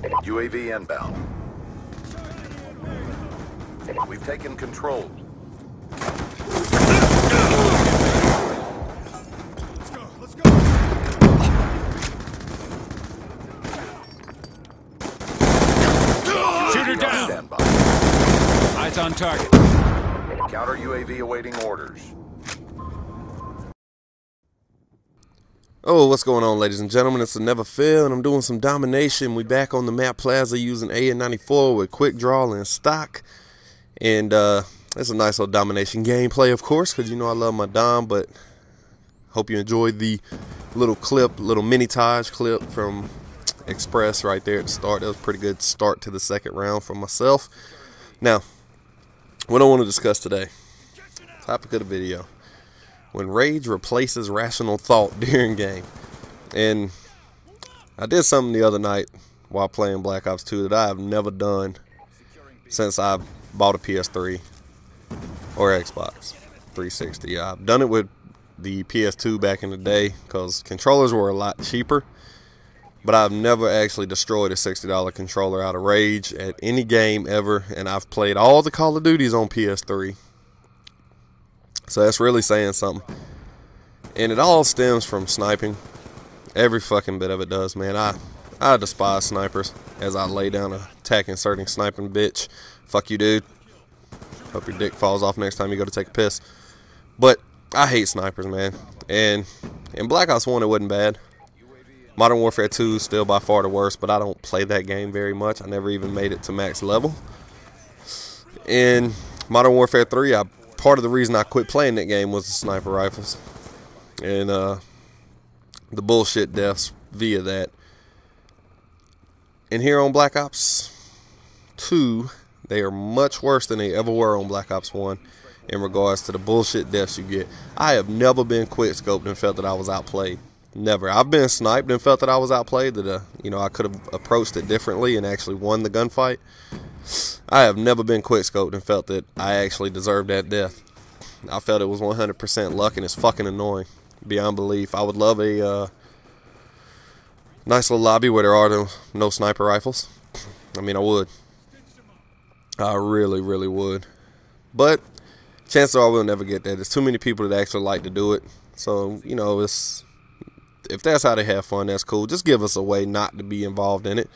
UAV inbound. We've taken control. Let's go. Shooter down. Standby. Eyes on target. Counter UAV awaiting orders. Oh, what's going on, ladies and gentlemen? It's a Never Fail, and I'm doing some domination. We back on the map Plaza using AN-94 with quick draw and stock. And it's a nice little domination gameplay, of course, because you know I love my dom. But hope you enjoyed the little clip, little mini-tage clip from Express right there at the start. That was a pretty good start to the second round for myself. Now, what I want to discuss today, topic of the video: when rage replaces rational thought during game. And I did something the other night while playing Black Ops 2 that I have never done since I bought a PS3 or Xbox 360. I've done it with the PS2 back in the day because controllers were a lot cheaper, but I've never actually destroyed a $60 controller out of rage at any game ever, and I've played all the Call of Duties on PS3. So that's really saying something. And it all stems from sniping. Every fucking bit of it does, man. I despise snipers as I lay down a tack inserting sniping bitch. Fuck you, dude. Hope your dick falls off next time you go to take a piss. But I hate snipers, man. And in Black Ops 1 it wasn't bad. Modern Warfare 2 is still by far the worst, but I don't play that game very much. I never even made it to max level. In Modern Warfare 3, part of the reason I quit playing that game was the sniper rifles and the bullshit deaths via that. And here on Black Ops 2, they are much worse than they ever were on Black Ops 1 in regards to the bullshit deaths you get. I have never been quick scoped and felt that I was outplayed. Never. I've been sniped and felt that I was outplayed, that you know, I could have approached it differently and actually won the gunfight. I have never been quick scoped and felt that I actually deserved that death. I felt it was 100% luck, and it's fucking annoying beyond belief. I would love a nice little lobby where there are no sniper rifles. I mean, I would. I really, really would. But chances are we'll never get that. There's too many people that actually like to do it. So, you know, if that's how they have fun, that's cool. Just give us a way not to be involved in it.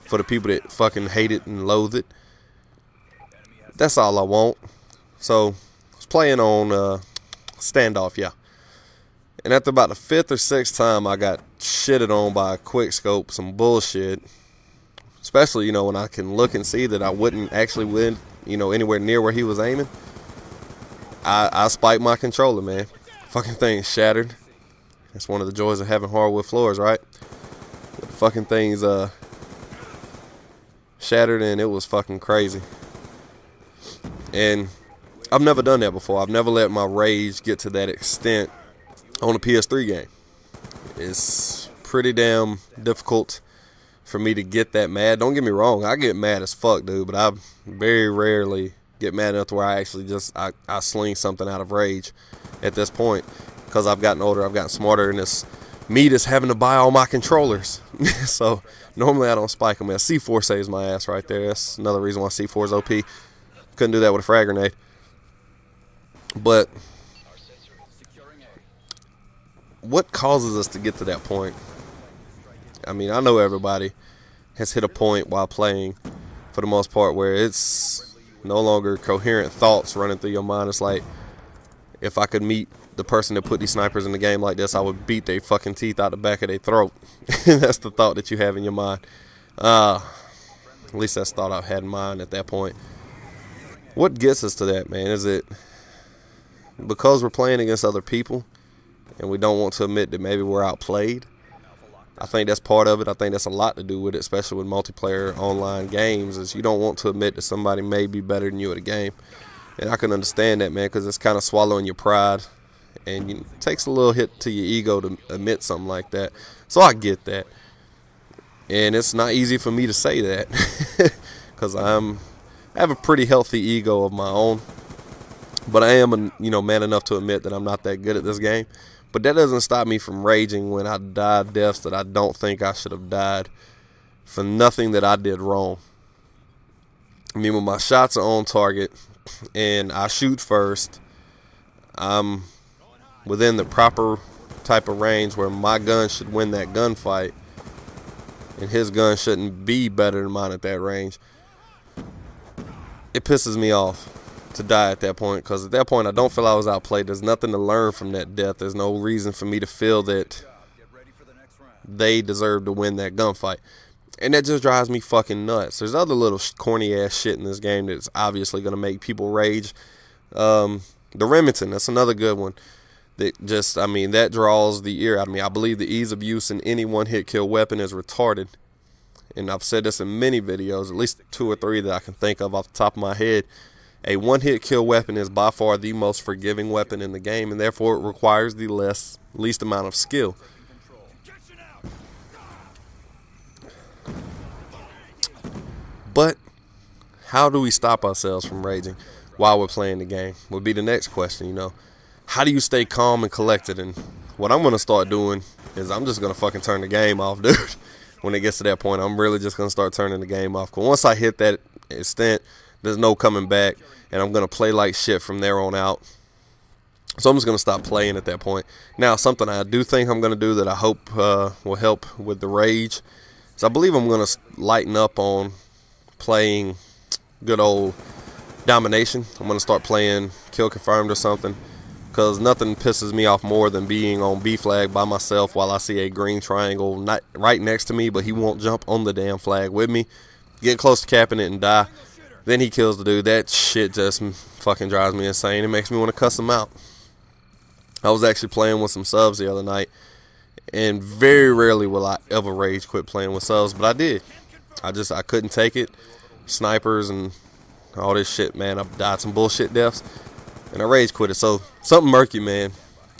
For the people that fucking hate it and loathe it. That's all I want. So, I was playing on standoff, yeah. And after about the 5th or 6th time, I got shitted on by a quick scope, some bullshit. Especially, you know, when I can look and see that I wouldn't actually win, you know, anywhere near where he was aiming. I spiked my controller, man. Fucking thing shattered. That's one of the joys of having hardwood floors, right? The fucking things shattered, and it was fucking crazy. And I've never done that before. I've never let my rage get to that extent on a PS3 game. It's pretty damn difficult for me to get that mad. Don't get me wrong, I get mad as fuck, dude, but I very rarely get mad enough to where I actually just I sling something out of rage at this point, because I've gotten older, I've gotten smarter, and it's me just having to buy all my controllers. So normally I don't spike them. Man, C4 saves my ass right there. That's another reason why C4 is OP. Couldn't do that with a frag grenade. But what causes us to get to that point? I mean, I know everybody has hit a point while playing, for the most part, where it's no longer coherent thoughts running through your mind. It's like, if I could meet the person that put these snipers in the game like this, I would beat their fucking teeth out the back of their throat. That's the thought that you have in your mind. At least that's the thought I've had in mind at that point. What gets us to that, man? Is it because we're playing against other people and we don't want to admit that maybe we're outplayed? I think that's part of it. I think that's a lot to do with it, especially with multiplayer online games, is you don't want to admit that somebody may be better than you at a game. And I can understand that, man, because it's kind of swallowing your pride. And it takes a little hit to your ego to admit something like that. So I get that. And it's not easy for me to say that. Because I have a pretty healthy ego of my own. But I am, man enough to admit that I'm not that good at this game. But that doesn't stop me from raging when I die deaths that I don't think I should have died for nothing that I did wrong. I mean, when my shots are on target and I shoot first, I'm within the proper type of range where my gun should win that gunfight, and his gun shouldn't be better than mine at that range. It pisses me off to die at that point, because at that point I don't feel I was outplayed. There's nothing to learn from that death. There's no reason for me to feel that they deserve to win that gunfight. And that just drives me fucking nuts. There's other little corny ass shit in this game that's obviously going to make people rage. The Remington, that's another good one. That just, I mean, that draws the ear out of me. I believe the ease of use in any one-hit kill weapon is retarded. And I've said this in many videos, at least 2 or 3 that I can think of off the top of my head. A one-hit kill weapon is by far the most forgiving weapon in the game, and therefore it requires the least amount of skill. But how do we stop ourselves from raging while we're playing the game would be the next question, you know. How do you stay calm and collected? And what I'm going to start doing is I'm just going to fucking turn the game off, dude. When it gets to that point, I'm really just going to start turning the game off. Because once I hit that extent, there's no coming back, and I'm going to play like shit from there on out. So I'm just going to stop playing at that point. Now, something I do think I'm going to do that I hope will help with the rage is I believe I'm going to lighten up on playing good old domination. I'm going to start playing kill confirmed or something, because nothing pisses me off more than being on B flag by myself while I see a green triangle right next to me, but he won't jump on the damn flag with me. Get close to capping it and die. Then he kills the dude. That shit just fucking drives me insane. It makes me want to cuss him out. I was actually playing with some subs the other night, and very rarely will I ever rage quit playing with subs, but I did. I couldn't take it. Snipers and all this shit, man. I've died some bullshit deaths, and I rage quit it. So something Murky Man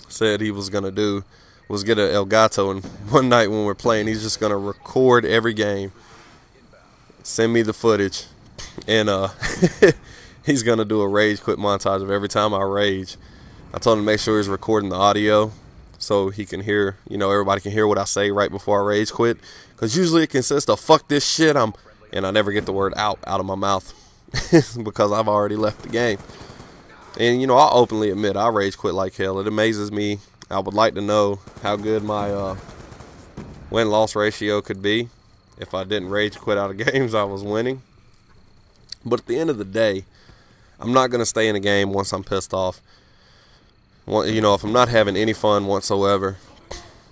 said he was gonna do was get a Elgato, and one night when we're playing, he's just gonna record every game, send me the footage, and he's gonna do a rage quit montage of every time I rage. I told him to make sure he's recording the audio so he can hear, you know, everybody can hear what I say right before I rage quit, because usually it consists of fuck this shit, and I never get the word out of my mouth because I've already left the game. And, you know, I'll openly admit I rage quit like hell. It amazes me. I would like to know how good my win-loss ratio could be if I didn't rage quit out of games I was winning. But at the end of the day, I'm not going to stay in a game once I'm pissed off. You know, if I'm not having any fun whatsoever,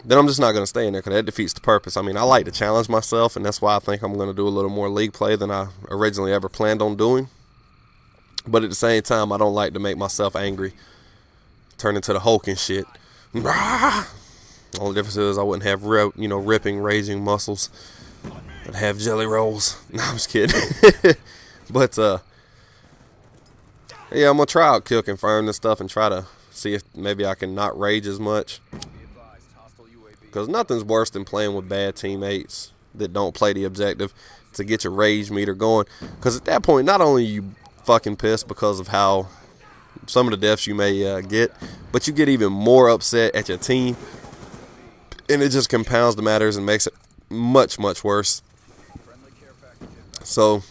then I'm just not going to stay in there, because that defeats the purpose. I mean, I like to challenge myself, and that's why I think I'm going to do a little more league play than I originally ever planned on doing. But at the same time, I don't like to make myself angry, turn into the Hulk and shit. The only difference is I wouldn't have ripping, raging muscles. I'd have jelly rolls. No, I'm just kidding. But yeah, I'm gonna try out kill confirm and stuff and try to see if maybe I can not rage as much, because nothing's worse than playing with bad teammates that don't play the objective to get your rage meter going. Because at that point, not only you fucking pissed because of how some of the deaths you may get, but you get even more upset at your team, and it just compounds the matters and makes it much, much worse. So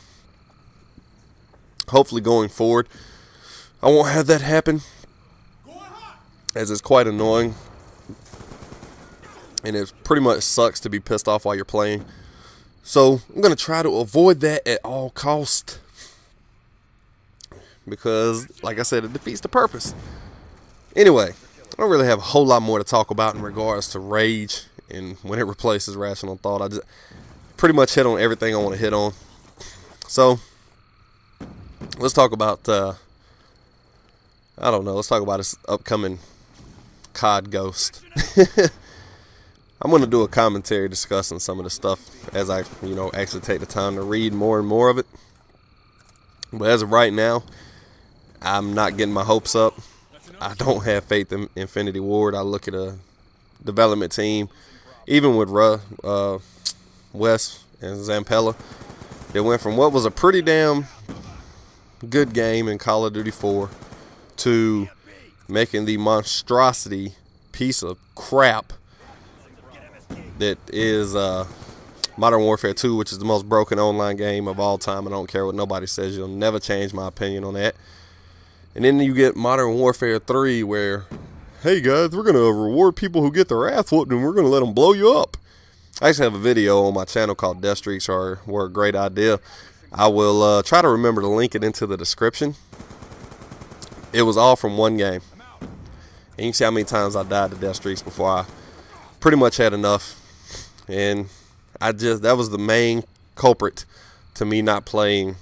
hopefully going forward, I won't have that happen, as it's quite annoying, and it pretty much sucks to be pissed off while you're playing. So I'm going to try to avoid that at all costs, because, like I said, it defeats the purpose. Anyway, I don't really have a whole lot more to talk about in regards to rage and when it replaces rational thought. I just pretty much hit on everything I want to hit on. So let's talk about I don't know, let's talk about this upcoming COD Ghost. I'm going to do a commentary discussing some of the stuff as I, actually take the time to read more and more of it. But as of right now, I'm not getting my hopes up. I don't have faith in Infinity Ward. I look at a development team, even with Wes and Zampella, they went from what was a pretty damn good game in Call of Duty 4 to making the monstrosity piece of crap that is Modern Warfare 2, which is the most broken online game of all time. I don't care what nobody says. You'll never change my opinion on that. And then you get Modern Warfare 3 where, hey guys, we're going to reward people who get their ass whooped and we're going to let them blow you up. I actually have a video on my channel called Deathstreaks were a great idea. I will try to remember to link it into the description. It was all from one game. And you can see how many times I died to Deathstreaks before I pretty much had enough. And that was the main culprit to me not playing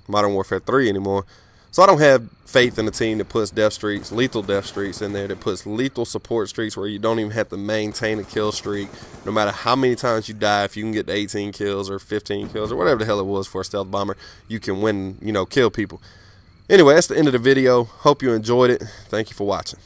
Modern Warfare 3 anymore. So I don't have faith in a team that puts death streaks, lethal death streaks in there, that puts lethal support streaks where you don't even have to maintain a kill streak. No matter how many times you die, if you can get to 18 kills or 15 kills or whatever the hell it was for a stealth bomber, you can win, kill people. Anyway, that's the end of the video. Hope you enjoyed it. Thank you for watching.